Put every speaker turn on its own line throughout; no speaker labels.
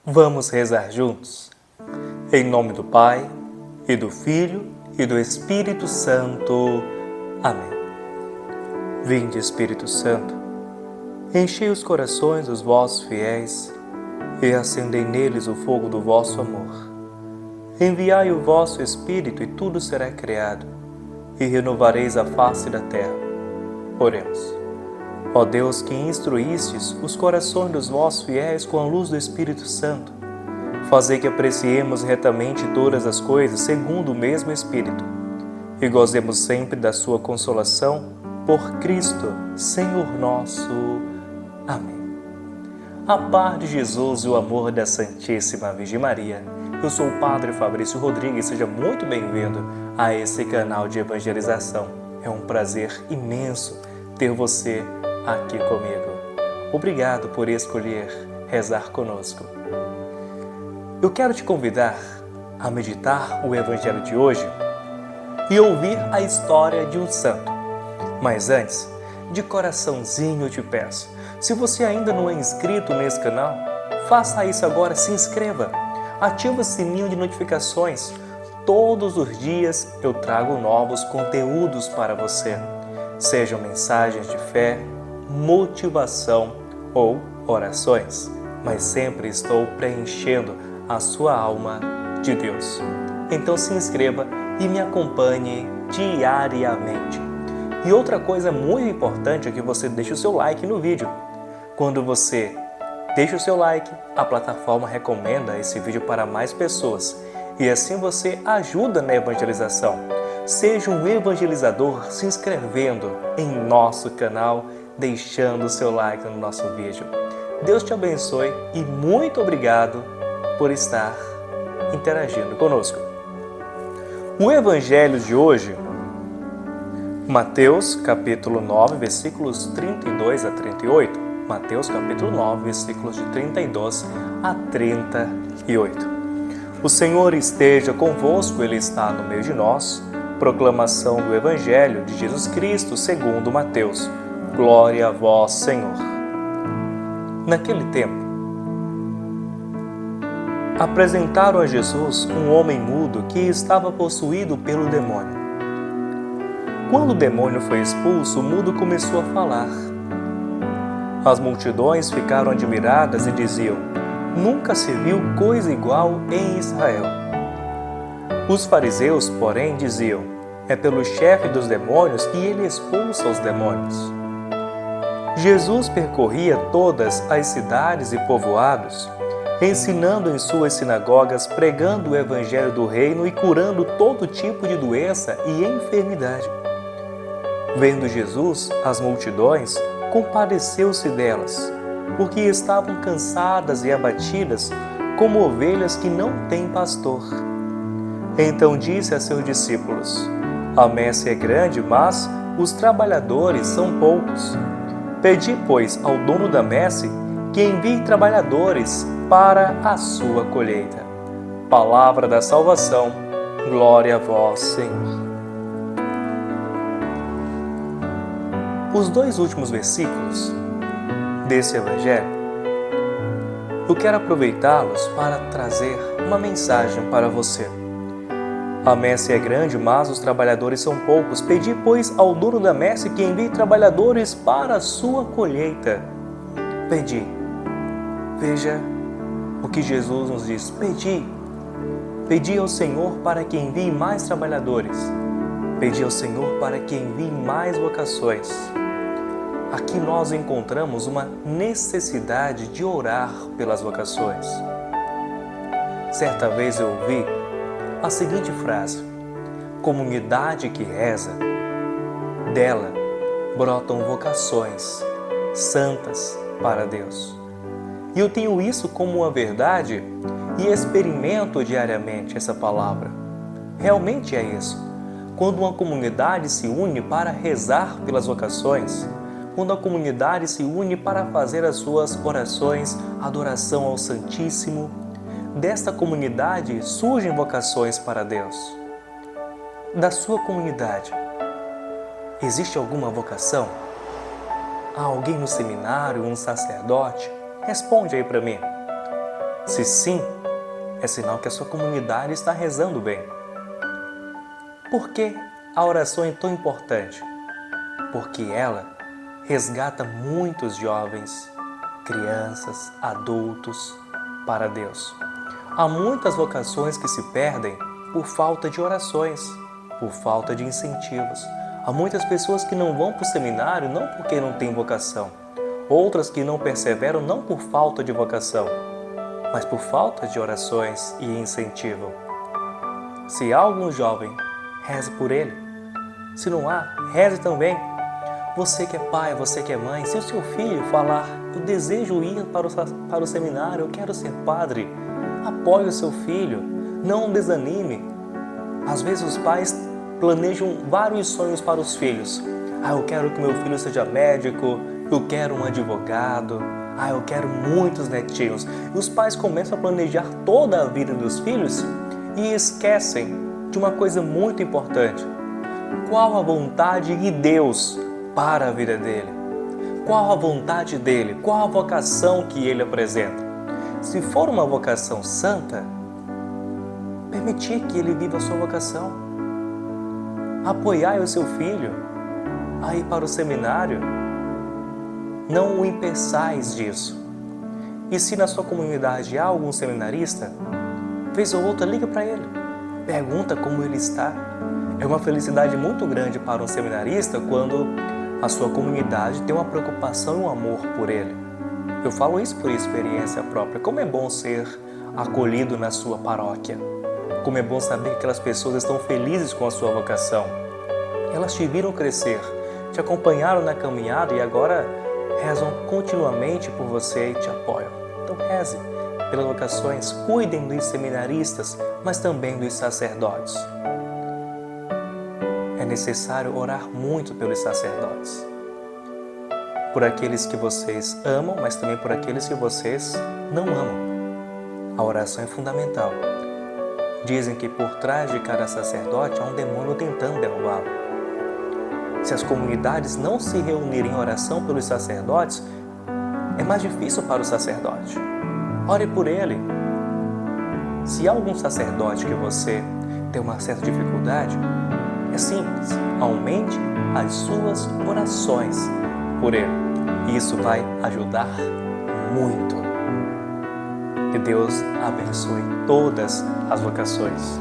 Vamos rezar juntos? Em nome do Pai, e do Filho, e do Espírito Santo. Amém. Vinde, Espírito Santo, enchei os corações dos vossos fiéis e acendei neles o fogo do vosso amor. Enviai o vosso Espírito e tudo será criado, e renovareis a face da terra. Oremos. Ó Deus, que instruístes os corações dos vossos fiéis com a luz do Espírito Santo, fazei que apreciemos retamente todas as coisas segundo o mesmo Espírito, e gozemos sempre da sua consolação, por Cristo, Senhor nosso. Amém. A paz de Jesus e o amor da Santíssima Virgem Maria. Eu sou o Padre Fabrício Rodrigues, seja muito bem-vindo a esse canal de evangelização. É um prazer imenso ter você aqui comigo. Obrigado por escolher rezar conosco. Eu quero te convidar a meditar o Evangelho de hoje e ouvir a história de um santo. Mas antes, de coraçãozinho eu te peço, se você ainda não é inscrito nesse canal, faça isso agora, se inscreva, ativa o sininho de notificações. Todos os dias eu trago novos conteúdos para você, sejam mensagens de fé, motivação ou orações, mas sempre estou preenchendo a sua alma de Deus. Então se inscreva e me acompanhe diariamente. E outra coisa muito importante é que você deixe o seu like no vídeo. Quando você deixa o seu like, a plataforma recomenda esse vídeo para mais pessoas e assim você ajuda na evangelização. Seja um evangelizador se inscrevendo em nosso canal, deixando o seu like no nosso vídeo. Deus te abençoe e muito obrigado por estar interagindo conosco. O Evangelho de hoje, Mateus capítulo 9, versículos 32 a 38. Mateus capítulo 9, versículos de 32 a 38. O Senhor esteja convosco, Ele está no meio de nós. Proclamação do Evangelho de Jesus Cristo segundo Mateus. Glória a vós, Senhor. Naquele tempo, apresentaram a Jesus um homem mudo que estava possuído pelo demônio. Quando o demônio foi expulso, o mudo começou a falar. As multidões ficaram admiradas e diziam: nunca se viu coisa igual em Israel. Os fariseus, porém, diziam: é pelo chefe dos demônios que ele expulsa os demônios. Jesus percorria todas as cidades e povoados, ensinando em suas sinagogas, pregando o evangelho do reino e curando todo tipo de doença e enfermidade. Vendo Jesus as multidões, compadeceu-se delas, porque estavam cansadas e abatidas, como ovelhas que não têm pastor. Então disse a seus discípulos: a messe é grande, mas os trabalhadores são poucos. Pedi, pois, ao dono da messe que envie trabalhadores para a sua colheita. Palavra da salvação, glória a vós, Senhor. Os dois últimos versículos desse Evangelho, eu quero aproveitá-los para trazer uma mensagem para você. A messe é grande, mas os trabalhadores são poucos. Pedi, pois, ao dono da messe que envie trabalhadores para a sua colheita. Pedi. Veja o que Jesus nos diz. Pedi. Pedi ao Senhor para que envie mais trabalhadores. Pedi ao Senhor para que envie mais vocações. Aqui nós encontramos uma necessidade de orar pelas vocações. Certa vez eu ouvi a seguinte frase: comunidade que reza, dela brotam vocações santas para Deus. E eu tenho isso como uma verdade e experimento diariamente essa palavra. Realmente é isso. Quando uma comunidade se une para rezar pelas vocações, quando a comunidade se une para fazer as suas orações, adoração ao Santíssimo, desta comunidade surgem vocações para Deus. Da sua comunidade, existe alguma vocação? Há alguém no seminário, um sacerdote? Responde aí para mim. Se sim, é sinal que a sua comunidade está rezando bem. Por que a oração é tão importante? Porque ela resgata muitos jovens, crianças, adultos para Deus. Há muitas vocações que se perdem por falta de orações, por falta de incentivos. Há muitas pessoas que não vão para o seminário não porque não têm vocação, outras que não perseveram não por falta de vocação, mas por falta de orações e incentivo. Se há algum jovem, reze por ele. Se não há, reze também. Você que é pai, você que é mãe, se o seu filho falar, eu desejo ir para o seminário, eu quero ser padre, apoie o seu filho, não desanime. Às vezes os pais planejam vários sonhos para os filhos. Eu quero que meu filho seja médico, eu quero um advogado, eu quero muitos netinhos. E os pais começam a planejar toda a vida dos filhos e esquecem de uma coisa muito importante. Qual a vontade de Deus para a vida dele? Qual a vontade dele? Qual a vocação que ele apresenta? Se for uma vocação santa, permitir que ele viva a sua vocação. Apoiar o seu filho a ir para o seminário. Não o impeçais disso. E se na sua comunidade há algum seminarista, vez ou outra liga para ele. Pergunta como ele está. É uma felicidade muito grande para um seminarista quando a sua comunidade tem uma preocupação e um amor por ele. Eu falo isso por experiência própria. Como é bom ser acolhido na sua paróquia. Como é bom saber que aquelas pessoas estão felizes com a sua vocação. Elas te viram crescer, te acompanharam na caminhada e agora rezam continuamente por você e te apoiam. Então reze pelas vocações, cuidem dos seminaristas, mas também dos sacerdotes. É necessário orar muito pelos sacerdotes. Por aqueles que vocês amam, mas também por aqueles que vocês não amam. A oração é fundamental. Dizem que por trás de cada sacerdote há um demônio tentando derrubá-lo. Se as comunidades não se reunirem em oração pelos sacerdotes, é mais difícil para o sacerdote. Ore por ele. Se há algum sacerdote que você tem uma certa dificuldade, é simples. Aumente as suas orações por ele. E isso vai ajudar muito. Que Deus abençoe todas as vocações.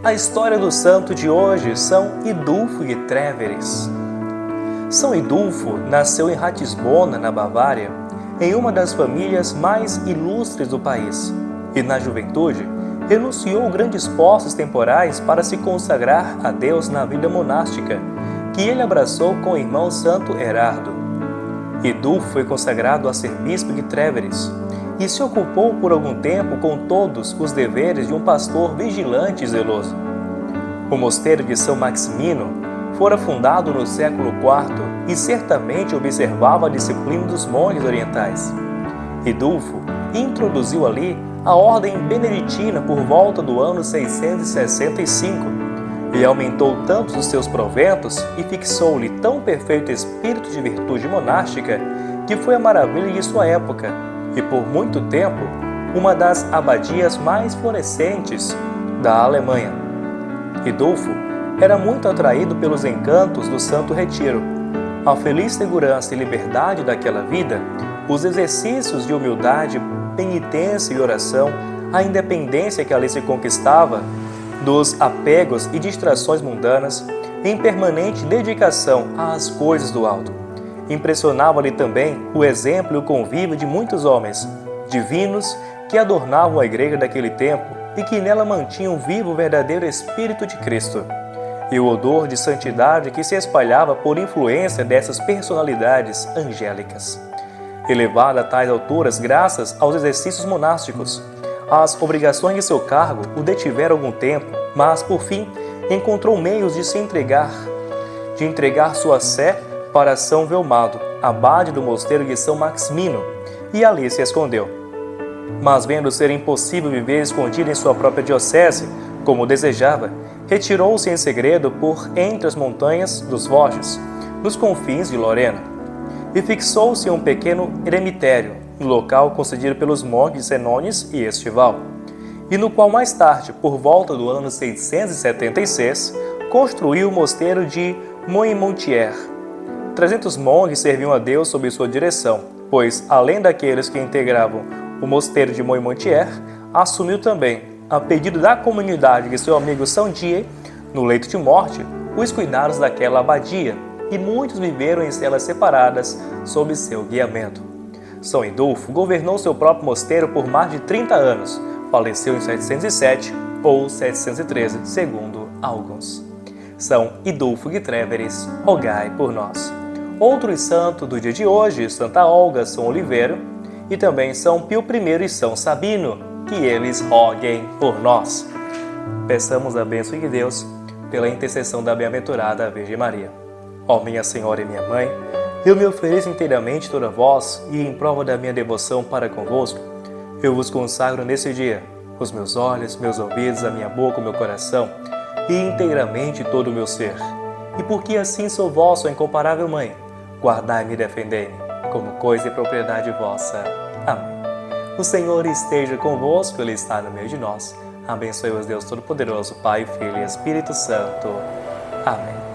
A história do santo de hoje São Idulfo de Tréveris. São Idulfo nasceu em Ratisbona, na Bavária, em uma das famílias mais ilustres do país, e na juventude renunciou grandes posses temporais para se consagrar a Deus na vida monástica, que ele abraçou com o irmão Santo Erardo. Idulfo foi consagrado a ser bispo de Tréveris e se ocupou por algum tempo com todos os deveres de um pastor vigilante e zeloso. O mosteiro de São Maximino fora fundado no século IV e certamente observava a disciplina dos monges orientais. Idulfo introduziu ali a ordem beneditina por volta do ano 665 e aumentou tanto os seus proventos e fixou-lhe tão perfeito espírito de virtude monástica que foi a maravilha de sua época e por muito tempo uma das abadias mais florescentes da Alemanha. Idulfo era muito atraído pelos encantos do Santo Retiro, a feliz segurança e liberdade daquela vida, os exercícios de humildade, penitência e oração, a independência que ali se conquistava dos apegos e distrações mundanas, em permanente dedicação às coisas do alto. Impressionava-lhe também o exemplo e o convívio de muitos homens divinos que adornavam a igreja daquele tempo e que nela mantinham vivo o verdadeiro Espírito de Cristo, e o odor de santidade que se espalhava por influência dessas personalidades angélicas. Elevado a tais alturas graças aos exercícios monásticos, as obrigações de seu cargo o detiveram algum tempo, mas, por fim, encontrou meios de entregar sua sé para São Velmado, abade do mosteiro de São Maximino, e ali se escondeu. Mas, vendo ser impossível viver escondido em sua própria diocese, como desejava, retirou-se em segredo por entre as montanhas dos Vosges, nos confins de Lorena, e fixou-se em um pequeno eremitério, no local concedido pelos monges Senones e Estival, e no qual mais tarde, por volta do ano 676, construiu o mosteiro de Montmortier. 300 monges serviam a Deus sob sua direção, pois, além daqueles que integravam o mosteiro de Montmortier, assumiu também, a pedido da comunidade de seu amigo São Die, no leito de morte, os cuidados daquela abadia, e muitos viveram em celas separadas sob seu guiamento. São Idulfo governou seu próprio mosteiro por mais de 30 anos, faleceu em 707 ou 713, segundo alguns. São Idulfo de Tréveres, rogai por nós. Outros santos do dia de hoje, Santa Olga, São Oliveira, e também São Pio I e São Sabino, que eles roguem por nós. Peçamos a bênção de Deus pela intercessão da bem-aventurada Virgem Maria. Ó minha Senhora e minha Mãe, eu me ofereço inteiramente toda vós e em prova da minha devoção para convosco, eu vos consagro nesse dia os meus olhos, meus ouvidos, a minha boca, o meu coração e inteiramente todo o meu ser. E porque assim sou vossa incomparável Mãe, guardai-me e defendei-me como coisa e propriedade vossa. Amém. O Senhor esteja convosco, Ele está no meio de nós. Abençoe-vos Deus Todo-Poderoso, Pai, Filho e Espírito Santo. Amém.